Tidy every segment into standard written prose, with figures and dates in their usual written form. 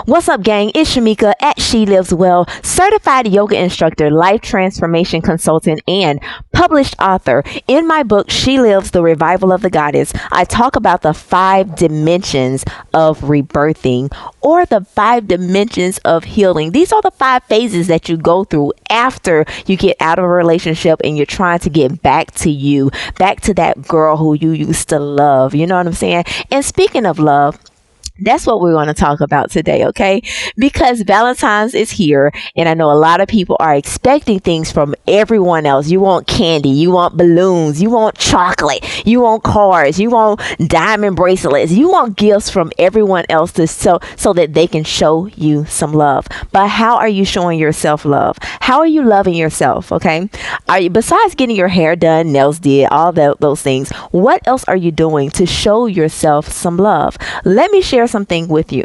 What's up, gang? It's Shamika at She Lives Well, certified yoga instructor, life transformation consultant, and published author. In my book, She Lives, The Revival of the Goddess, I talk about the 5 dimensions of rebirthing, or the 5 dimensions of healing. These are the 5 phases that you go through after you get out of a relationship and you're trying to get back to you, back to that girl who you used to love. You know what I'm saying? And speaking of love, that's what we're going to talk about today, okay? Because Valentine's is here, and I know a lot of people are expecting things from everyone else. You want candy, you want balloons, you want chocolate, you want cards, you want diamond bracelets, you want gifts from everyone else so that they can show you some love. But how are you showing yourself love? How are you loving yourself, okay? Are you, besides getting your hair done, nails did, all those things, what else are you doing to show yourself some love? Let me share something with you.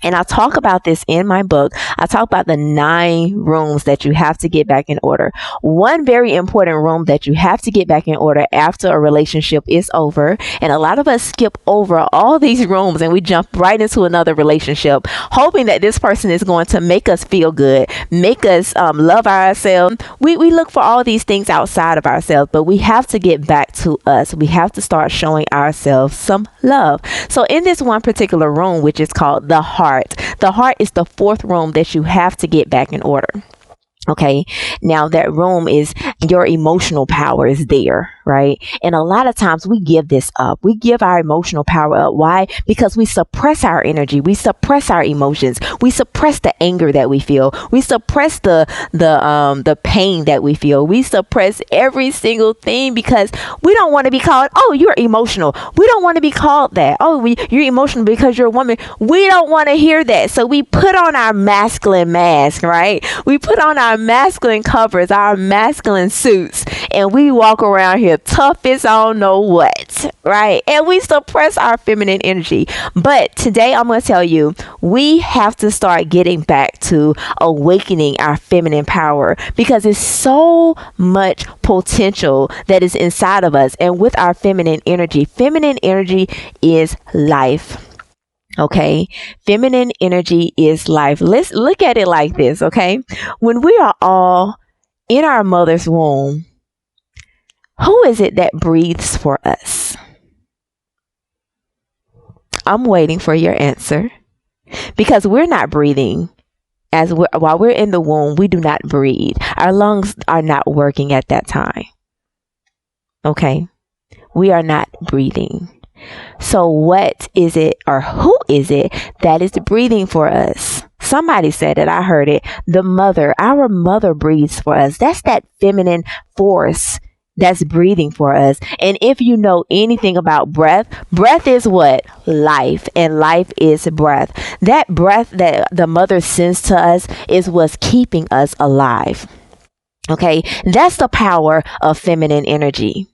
And I'll talk about this in my book. I talk about the 9 rooms that you have to get back in order. One very important room that you have to get back in order after a relationship is over. And a lot of us skip over all these rooms and we jump right into another relationship, hoping that this person is going to make us feel good, make us love ourselves. We look for all these things outside of ourselves, but we have to get back to us. We have to start showing ourselves some love. So in this one particular room, which is called the heart is the 4th room that you have to get back in order. Okay, now that room is your emotional power is there, right? And a lot of times we give this up. We give our emotional power up. Why? Because we suppress our energy. We suppress our emotions. We suppress the anger that we feel. We suppress the pain that we feel. We suppress every single thing because we don't want to be called, oh, you're emotional. We don't want to be called that. Oh, you're emotional because you're a woman. We don't want to hear that. So we put on our masculine mask, right? We put on our masculine covers, our masculine suits, and we walk around here tough as I don't know what, right? And we suppress our feminine energy. But today I'm going to tell you, we have to start getting back to awakening our feminine power because it's so much potential that is inside of us. And with our feminine energy is life. Okay, feminine energy is life. Let's look at it like this, okay? When we are all in our mother's womb, who is it that breathes for us? I'm waiting for your answer because we're not breathing. While we're in the womb, we do not breathe. Our lungs are not working at that time. Okay, we are not breathing. So what is it, or who is it that is breathing for us? Somebody said it. I heard it. Our mother breathes for us. That's that feminine force that's breathing for us. And if you know anything about breath is what? Life. And life is breath. That breath that the mother sends to us is what's keeping us alive. Okay. That's the power of feminine energy.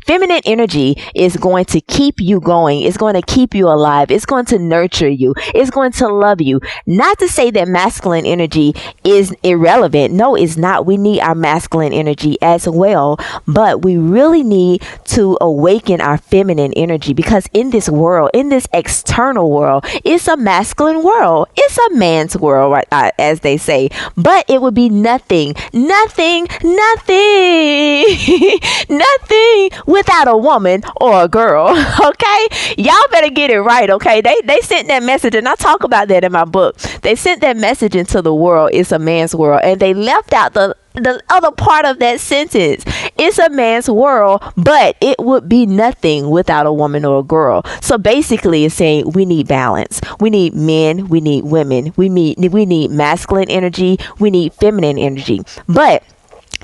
Feminine energy is going to keep you going. It's going to keep you alive. It's going to nurture you. It's going to love you. Not to say that masculine energy is irrelevant. No, it's not. We need our masculine energy as well. But we really need to awaken our feminine energy because in this world, in this external world, it's a masculine world. It's a man's world, right, as they say. But it would be nothing without a woman or a girl. Okay, y'all better get it right. Okay, they sent that message, and I talk about that in my book. They sent that message into the world. It's a man's world, and they left out the other part of that sentence. It's a man's world, but it would be nothing without a woman or a girl. So basically it's saying we need balance. We need men, we need women, we need masculine energy, we need feminine energy. But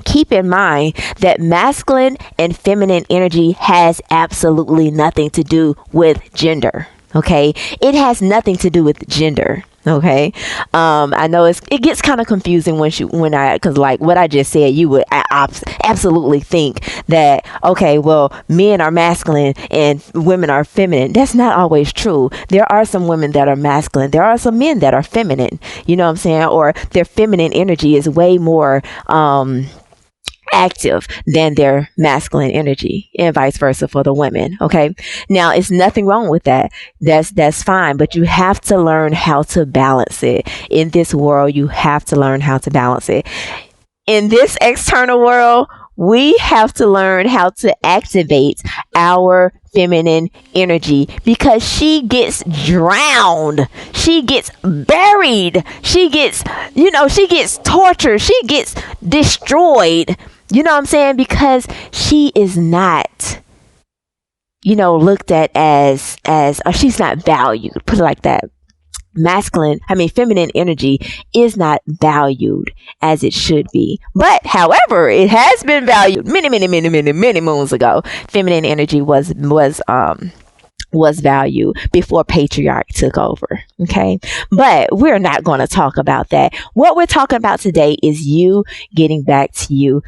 keep in mind that masculine and feminine energy has absolutely nothing to do with gender. Okay, it has nothing to do with gender. Okay, I know it gets kind of confusing because like what I just said, you would absolutely think that, okay, well, men are masculine and women are feminine. That's not always true. There are some women that are masculine. There are some men that are feminine. You know what I'm saying? Or their feminine energy is way more active than their masculine energy, and vice versa for the women. Okay. Now, it's nothing wrong with that. That's fine, but you have to learn how to balance it. In this world, you have to learn how to balance it. In this external world, we have to learn how to activate our feminine energy, because she gets drowned, she gets buried, she gets tortured, she gets destroyed. You know what I'm saying? Because she is not, looked at as or she's not valued, put it like that. Feminine energy is not valued as it should be. But however, it has been valued many moons ago. Feminine energy was valued before patriarch took over. Okay. But we're not going to talk about that. What we're talking about today is you getting back to you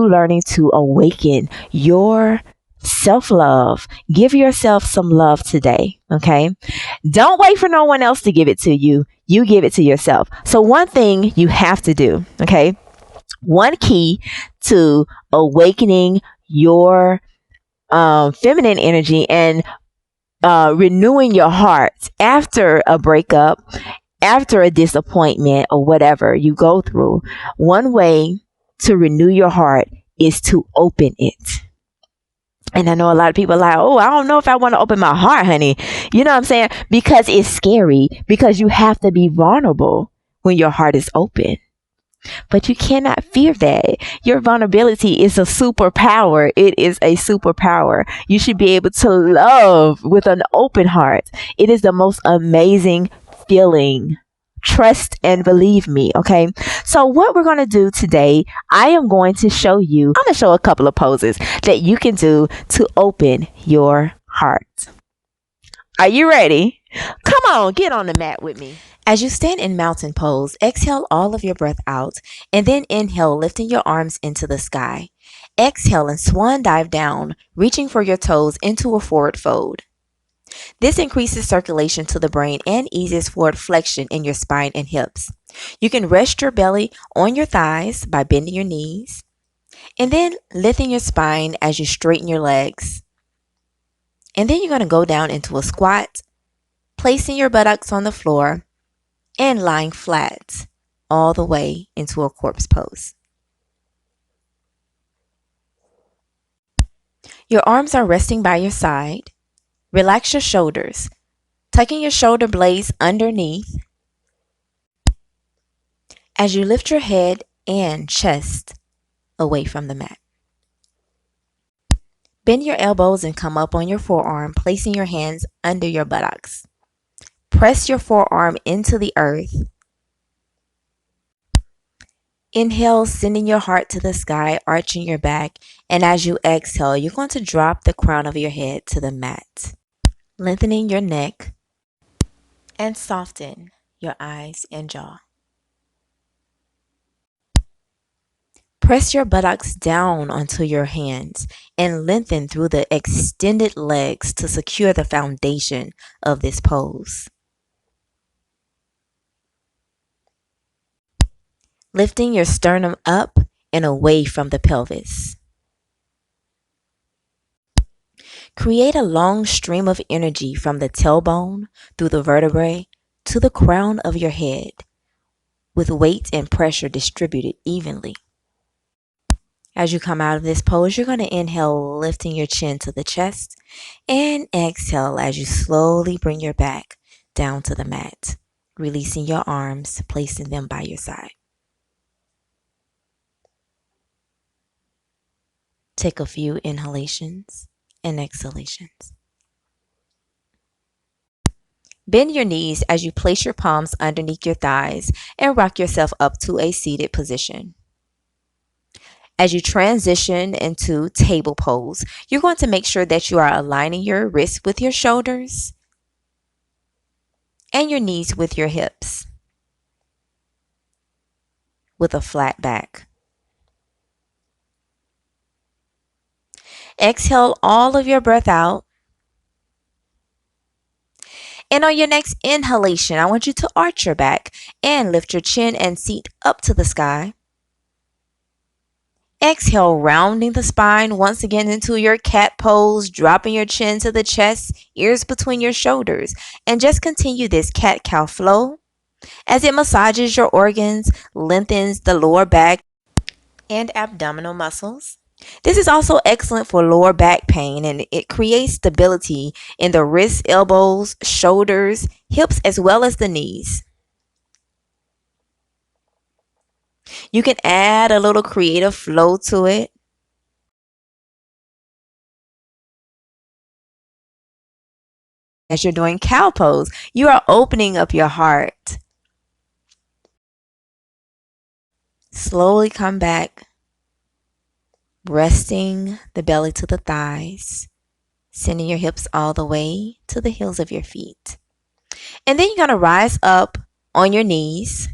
learning to awaken your self-love. Give yourself some love today. Okay. Don't wait for no one else to give it to you. You give it to yourself. So one thing you have to do, okay, one key to awakening your feminine energy and renewing your heart after a breakup, after a disappointment, or whatever you go through, one way to renew your heart is to open it. And I know a lot of people are like, oh, I don't know if I want to open my heart, honey. You know what I'm saying? Because it's scary, because you have to be vulnerable when your heart is open. But you cannot fear that. Your vulnerability is a superpower. It is a superpower. You should be able to love with an open heart. It is the most amazing feeling. Trust and believe me. Okay. So what we're going to do today, I'm going to show a couple of poses that you can do to open your heart. Are you ready? Come on, get on the mat with me. As you stand in mountain pose, exhale all of your breath out, and then inhale, lifting your arms into the sky. Exhale and swan dive down, reaching for your toes into a forward fold. This increases circulation to the brain and eases forward flexion in your spine and hips. You can rest your belly on your thighs by bending your knees, and then lifting your spine as you straighten your legs. And then you're going to go down into a squat, placing your buttocks on the floor and lying flat all the way into a corpse pose. Your arms are resting by your side. Relax your shoulders, tucking your shoulder blades underneath as you lift your head and chest away from the mat. Bend your elbows and come up on your forearm, placing your hands under your buttocks. Press your forearm into the earth. Inhale, sending your heart to the sky, arching your back. And as you exhale, you're going to drop the crown of your head to the mat, lengthening your neck and soften your eyes and jaw. Press your buttocks down onto your hands and lengthen through the extended legs to secure the foundation of this pose. Lifting your sternum up and away from the pelvis. Create a long stream of energy from the tailbone through the vertebrae to the crown of your head, with weight and pressure distributed evenly. As you come out of this pose, you're going to inhale, lifting your chin to the chest, and exhale as you slowly bring your back down to the mat, releasing your arms, placing them by your side. Take a few inhalations and exhalations. Bend your knees as you place your palms underneath your thighs and rock yourself up to a seated position. As you transition into table pose, you're going to make sure that you are aligning your wrists with your shoulders and your knees with your hips, with a flat back. Exhale all of your breath out. And on your next inhalation, I want you to arch your back and lift your chin and seat up to the sky. Exhale, rounding the spine once again into your cat pose, dropping your chin to the chest, ears between your shoulders, and just continue this cat-cow flow as it massages your organs, lengthens the lower back and abdominal muscles. This is also excellent for lower back pain, and it creates stability in the wrists, elbows, shoulders, hips, as well as the knees. You can add a little creative flow to it. As you're doing cow pose, you are opening up your heart. Slowly come back, resting the belly to the thighs, sending your hips all the way to the heels of your feet. And then you're going to rise up on your knees.